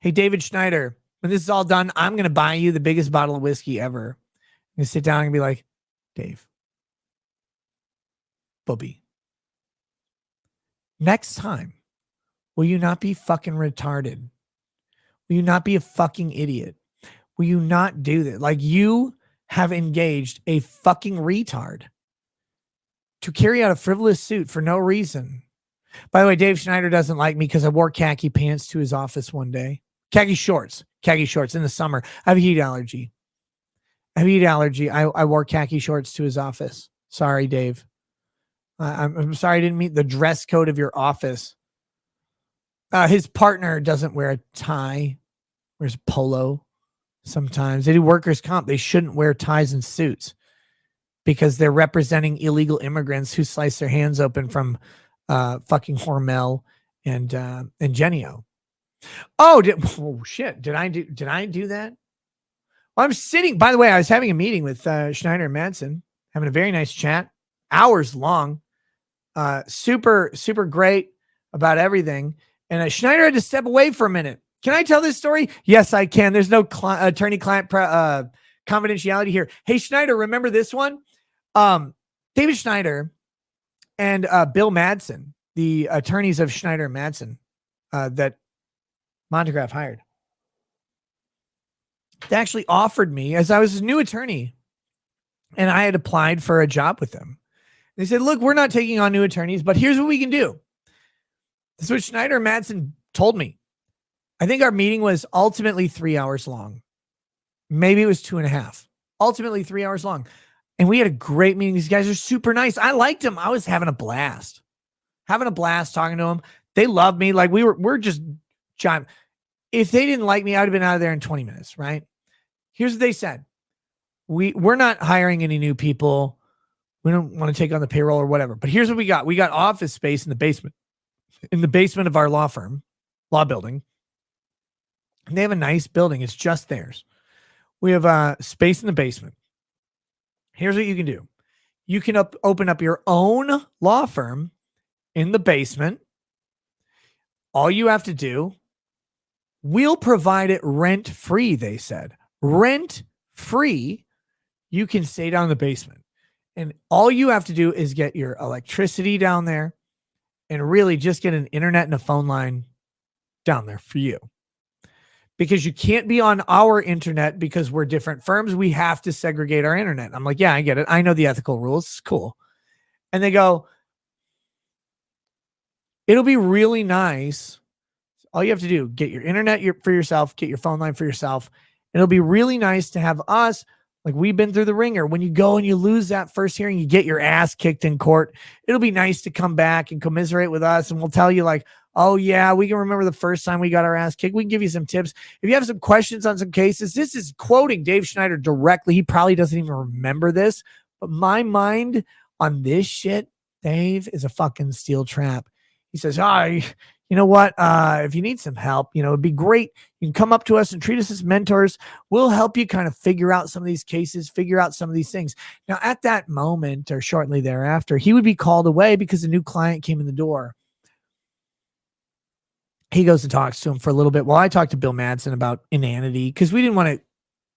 hey, David Schneider, when this is all done, I'm going to buy you the biggest bottle of whiskey ever. You sit down and be like, Dave, Bubby, next time, will you not be fucking retarded? Will you not be a fucking idiot? Will you not do that? Like, you have engaged a fucking retard to carry out a frivolous suit for no reason. By the way, Dave Schneider doesn't like me because I wore khaki pants to his office one day. Khaki shorts in the summer. I have a heat allergy. I wore khaki shorts to his office. Sorry, Dave. I'm sorry I didn't meet the dress code of your office. His partner doesn't wear a tie, wears a polo sometimes. They do workers' comp. They shouldn't wear ties and suits because they're representing illegal immigrants who slice their hands open from fucking Hormel and Genio. Oh shit! Did I do that? Well, I'm sitting. By the way, I was having a meeting with Schneider and Madsen, having a very nice chat, hours long, super great about everything. And Schneider had to step away for a minute. Can I tell this story? Yes, I can. There's no attorney-client confidentiality here. Hey, Schneider, remember this one? David Schneider and Bill Madsen, the attorneys of Schneider and Madsen that Montegraph hired, they actually offered me, as I was a new attorney, and I had applied for a job with them. They said, look, we're not taking on new attorneys, but here's what we can do. This is what Schneider and Madsen told me. I think our meeting was ultimately 3 hours long. Maybe it was 2.5. Ultimately 3 hours long. And we had a great meeting. These guys are super nice. I liked them. I was having a blast. Talking to them. They loved me. Like we're just jiving. If they didn't like me, I would have been out of there in 20 minutes, right? Here's what they said. We're not hiring any new people. We don't want to take on the payroll or whatever. But here's what we got. We got office space in the basement. In the basement of our law building. And they have a nice building. It's just theirs. We have space in the basement. Here's what you can do. You can open up your own law firm in the basement. All you have to do, we'll provide it rent-free, they said. Rent-free, you can stay down in the basement. And all you have to do is get your electricity down there and really just get an internet and a phone line down there for you. Because you can't be on our internet because we're different firms. We have to segregate our internet. I'm like, yeah, I get it. I know the ethical rules. It's cool. And they go, it'll be really nice. All you have to do, get your internet for yourself, get your phone line for yourself. It'll be really nice to have us, like we've been through the ringer. When you go and you lose that first hearing, you get your ass kicked in court. It'll be nice to come back and commiserate with us. And we'll tell you like, oh yeah, we can remember the first time we got our ass kicked. We can give you some tips. If you have some questions on some cases, this is quoting Dave Schneider directly. He probably doesn't even remember this, but my mind on this shit, Dave, is a fucking steel trap. He says, you know what? If you need some help, it'd be great. You can come up to us and treat us as mentors. We'll help you kind of figure out some of these cases, figure out some of these things. Now, at that moment or shortly thereafter, he would be called away because a new client came in the door. He goes and talks to him for a little bit while I talk to Bill Madsen about inanity because we didn't want to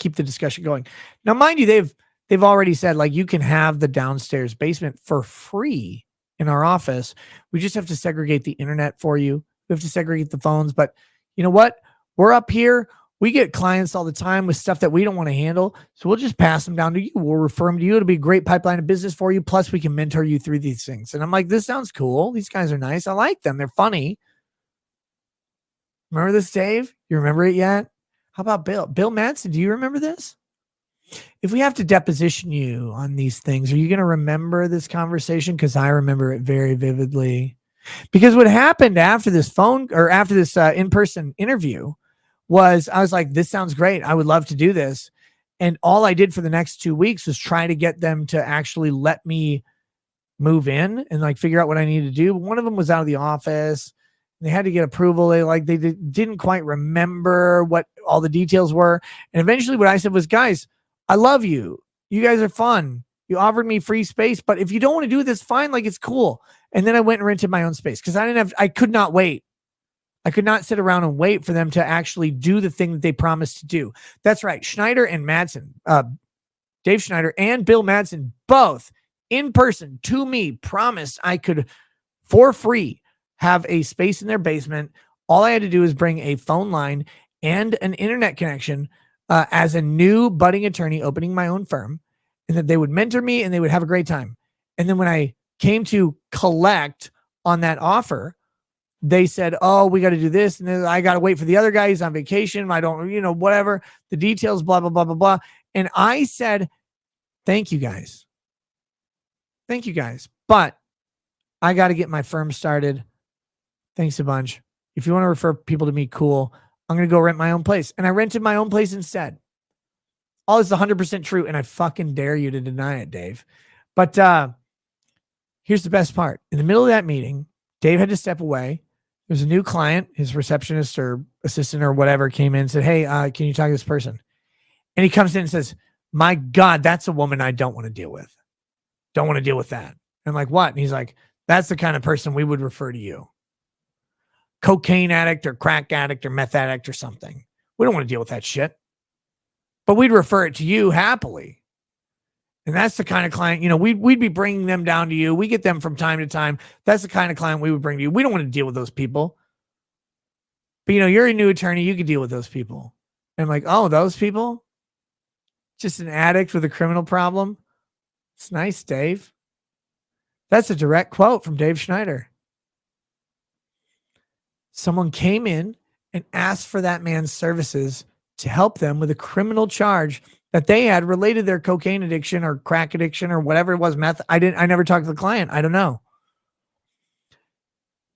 keep the discussion going. Now, mind you, they've already said like you can have the downstairs basement for free in our office. We just have to segregate the internet for you. We have to segregate the phones. But you know what? We're up here. We get clients all the time with stuff that we don't want to handle. So we'll just pass them down to you. We'll refer them to you. It'll be a great pipeline of business for you. Plus, we can mentor you through these things. And I'm like, this sounds cool. These guys are nice. I like them. They're funny. Remember this, Dave? You remember it yet? How about Bill? Bill Madsen, do you remember this? If we have to deposition you on these things, are you going to remember this conversation? Because I remember it very vividly. Because what happened after this in-person interview was I was like, this sounds great. I would love to do this. And all I did for the next 2 weeks was try to get them to actually let me move in and like figure out what I needed to do. One of them was out of the office. They had to get approval. They didn't quite remember what all the details were. And eventually what I said was, guys, I love you. You guys are fun. You offered me free space, but if you don't want to do this, fine. Like it's cool. And then I went and rented my own space because I could not wait. I could not sit around and wait for them to actually do the thing that they promised to do. That's right. Schneider and Madsen, Dave Schneider and Bill Madsen, both in person to me, promised I could, for free, have a space in their basement. All I had to do is bring a phone line and an internet connection as a new budding attorney opening my own firm, and that they would mentor me and they would have a great time. And then when I came to collect on that offer, they said, oh, we got to do this. And then I got to wait for the other guy. He's on vacation. I don't, whatever the details, blah, blah, blah, blah, blah. And I said, thank you guys. Thank you guys. But I got to get my firm started. Thanks a bunch. If you want to refer people to me, cool. I'm going to go rent my own place. And I rented my own place instead. All is 100% true. And I fucking dare you to deny it, Dave. But here's the best part. In the middle of that meeting, Dave had to step away. There's a new client, his receptionist or assistant or whatever came in and said, hey, can you talk to this person? And he comes in and says, my God, that's a woman I don't want to deal with. Don't want to deal with that. I'm like, what? And he's like, that's the kind of person we would refer to you. Cocaine addict or crack addict or meth addict or something. We don't want to deal with that shit. But we'd refer it to you happily. And that's the kind of client, we'd be bringing them down to you. We get them from time to time. That's the kind of client we would bring to you. We don't want to deal with those people. But, you're a new attorney. You could deal with those people. And I'm like, oh, those people? Just an addict with a criminal problem? It's nice, Dave. That's a direct quote from Dave Schneider. Someone came in and asked for that man's services to help them with a criminal charge that they had related to their cocaine addiction or crack addiction or whatever it was, meth. I never talked to the client. I don't know.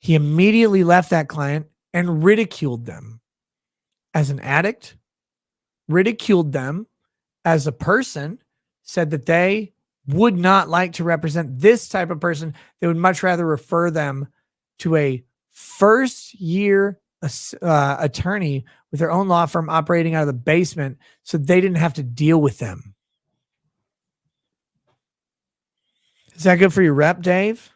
He immediately left that client and ridiculed them as an addict, ridiculed them as a person, said that they would not like to represent this type of person. They would much rather refer them to a first-year attorney with their own law firm operating out of the basement so they didn't have to deal with them. Is that good for your rep, Dave?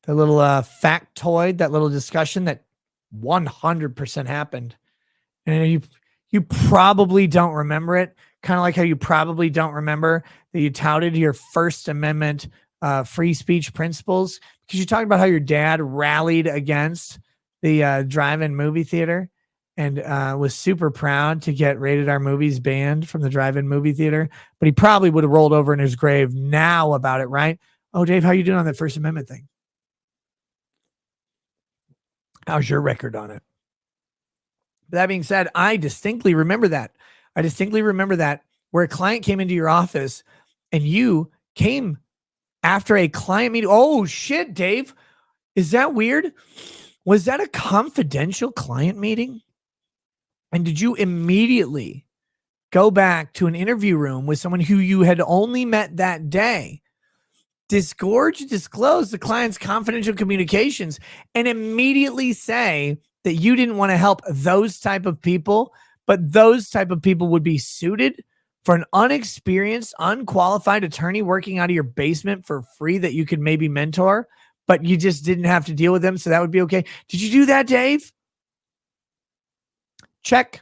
That little factoid, that little discussion that 100% happened. And you probably don't remember it. Kind of like how you probably don't remember that you touted your First Amendment free speech principles because you talked about how your dad rallied against the drive-in movie theater and was super proud to get Rated R movies banned from the drive-in movie theater. But he probably would have rolled over in his grave now about it, right? Oh, Dave, how you doing on that First Amendment thing? How's your record on it? That being said, I distinctly remember that. Where a client came into your office and you came after a client meeting. Oh, shit, Dave. Is that weird? Was that a confidential client meeting? And did you immediately go back to an interview room with someone who you had only met that day, disclose the client's confidential communications, and immediately say that you didn't want to help those type of people, but those type of people would be suited for an unexperienced, unqualified attorney working out of your basement for free that you could maybe mentor, but you just didn't have to deal with them, so that would be okay? Did you do that, Dave? Check.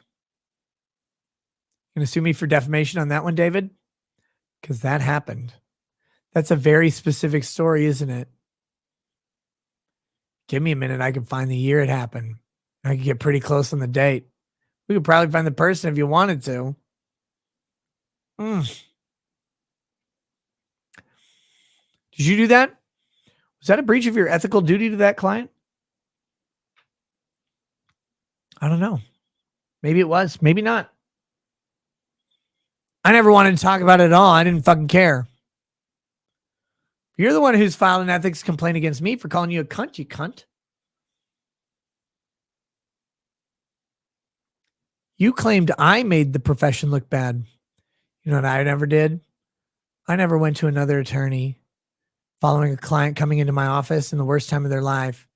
Gonna sue me for defamation on that one, David? Because that happened. That's a very specific story, isn't it? Give me a minute. I can find the year it happened. I can get pretty close on the date. We could probably find the person if you wanted to. Did you do that? Was that a breach of your ethical duty to that client? I don't know. Maybe it was. Maybe not. I never wanted to talk about it at all. I didn't fucking care. You're the one who's filed an ethics complaint against me for calling you a cunt, you cunt. You claimed I made the profession look bad. You know what I never did? I never went to another attorney following a client coming into my office in the worst time of their life,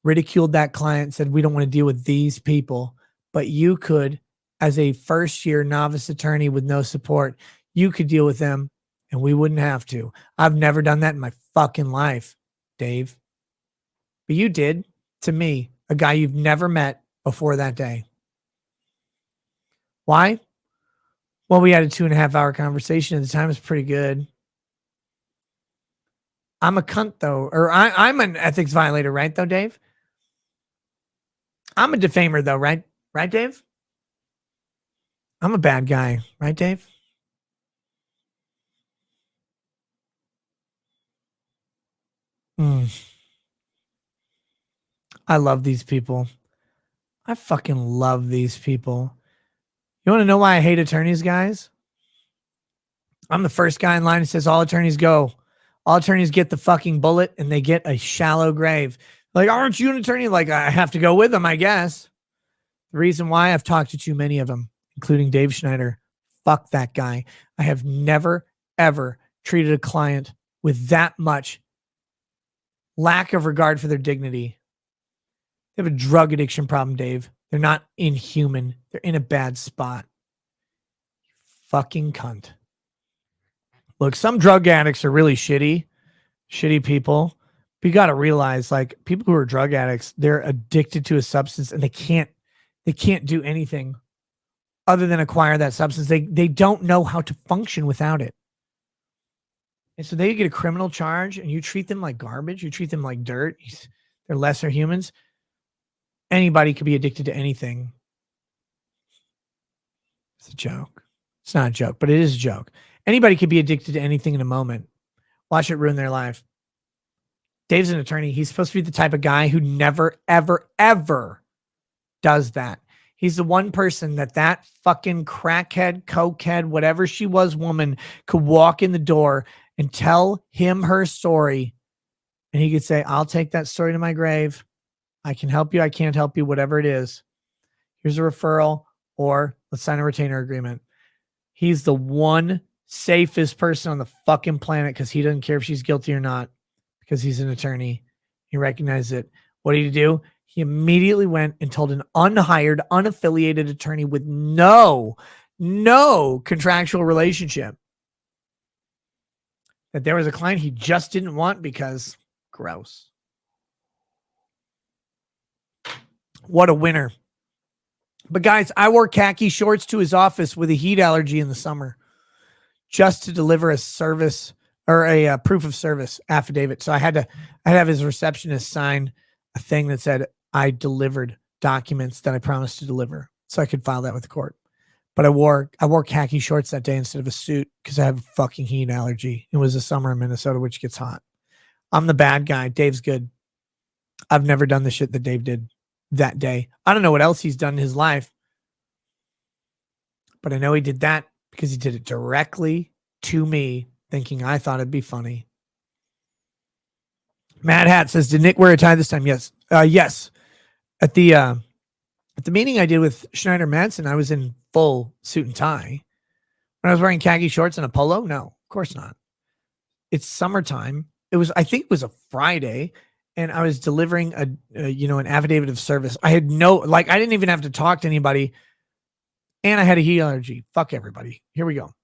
ridiculed that client, said, we don't want to deal with these people, but you could, as a first-year novice attorney with no support, you could deal with them and we wouldn't have to. I've never done that in my fucking life, Dave. But you did to me a guy you've never met before that day. Why? Well, we had a 2.5 hour conversation at the time. It was pretty good. I'm a cunt though, or I'm an ethics violator, right? Though, Dave? I'm a defamer though, right? Right, Dave? I'm a bad guy, right, Dave? I love these people. I fucking love these people. You want to know why I hate attorneys, guys? I'm the first guy in line that says all attorneys go. All attorneys get the fucking bullet and they get a shallow grave. Like, aren't you an attorney? Like, I have to go with them, I guess. The reason why, I've talked to too many of them, including Dave Schneider. Fuck that guy. I have never, ever treated a client with that much lack of regard for their dignity. They have a drug addiction problem, Dave. They're not inhuman. They're in a bad spot. Fucking cunt. Look, some drug addicts are really shitty people. But you got to realize, like, people who are drug addicts, they're addicted to a substance and they can't do anything other than acquire that substance. They don't know how to function without it. And so they get a criminal charge and you treat them like garbage. You treat them like dirt. They're lesser humans. Anybody could be addicted to anything. It's a joke. It's not a joke, but it is a joke. Anybody could be addicted to anything in a moment. Watch it ruin their life. Dave's an attorney. He's supposed to be the type of guy who never, ever, ever does that. He's the one person that fucking crackhead, cokehead, whatever she was woman could walk in the door and tell him her story. And he could say, I'll take that story to my grave. I can help you. I can't help you, whatever it is. Here's a referral, or let's sign a retainer agreement. He's the one safest person on the fucking planet because he doesn't care if she's guilty or not because he's an attorney. He recognized it. What did he do? He immediately went and told an unhired, unaffiliated attorney with no contractual relationship that there was a client he just didn't want because gross. What a winner. But guys, I wore khaki shorts to his office with a heat allergy in the summer just to deliver a service or a proof of service affidavit. So I had to have his receptionist sign a thing that said I delivered documents that I promised to deliver so I could file that with the court. But I wore khaki shorts that day instead of a suit because I have a fucking heat allergy. It was the summer in Minnesota, which gets hot. I'm the bad guy. Dave's good. I've never done the shit that Dave did that day. I don't know what else he's done in his life, but I know he did that because he did it directly to me, thinking I thought it'd be funny. Mad Hat says, did Nick wear a tie this time? Yes. Yes. At the meeting I did with Schneider Madsen, I was in full suit and tie. When I was wearing khaki shorts and a polo, no, of course not. It's summertime. I think it was a Friday, and I was delivering an affidavit of service. I had I didn't even have to talk to anybody, and I had a heat allergy. Fuck everybody. Here we go.